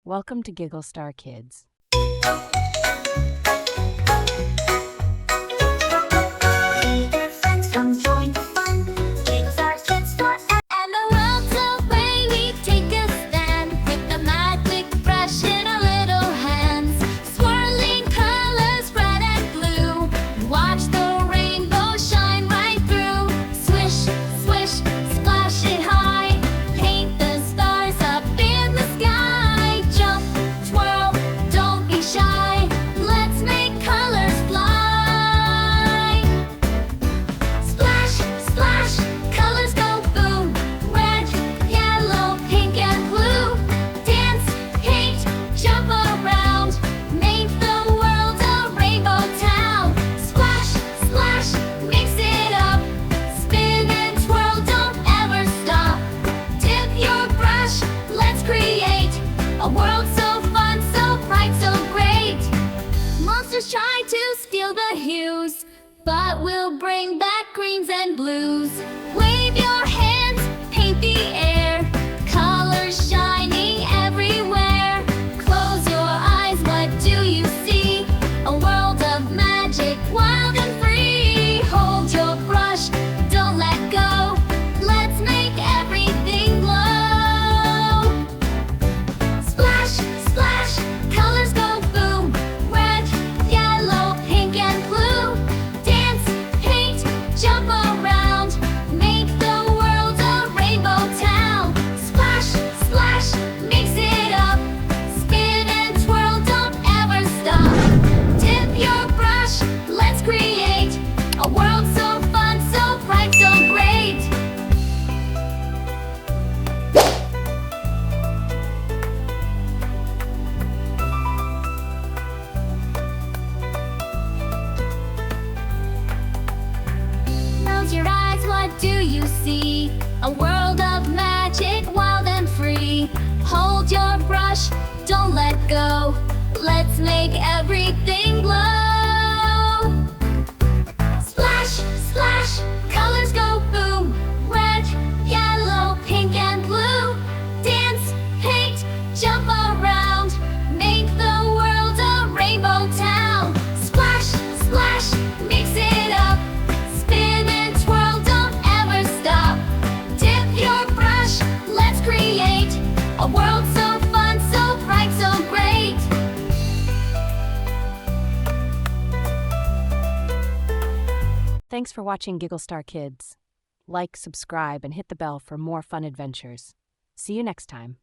Welcome to Giggle Star Kids. Friends come join the fun. Giggle Star Kids and the world's away. We take a stand with the magic brush in our little hands, swirling colors red and blue. Watch the rainbow shine right through. Swish, swish, splash it high. Paint the stars up in the sky. Jump, twirl, don't be shy. Let's make colors fly. Splash, splash, colors go boom. Red, yellow, pink and blue. Dance, paint, jump around. Make the world a rainbow town. Splash, splash, mix it up. Spin and twirl, don't ever stop. Dip your brush, let's create a world so fun, so bright, so great. Monsters try to steal the hues, but we'll bring back greens and blues. Wave your hands, paint the air, colors shining everywhere. Close your eyes, what do you see? A world of magic, wild and free. Hold your brush, don't let go. Let's make everything glow. Splash, splash, colors go boom. Red, yellow, pink and blue. Dance, paint, jump around. Make the world a rainbow town. Splash, splash, mix it up. Spin and twirl, don't ever stop. Dip your brush, let's create a world so fun, so bright, so great. Close your eyes, what do you see? A world of magic, wild and free. Hold your brush, don't let go. Let's make everything glow. Splash, splash, colors go boom. Red, yellow, pink and blue. Dance, paint, jump around. Make the world a rainbow town. Splash, splash, mix it up. Spin and twirl, don't ever stop. Dip your brush, let's create a world so fun, so bright, so great. Thanks for watching Giggle Star Kids. Like, subscribe, and hit the bell for more fun adventures. See you next time.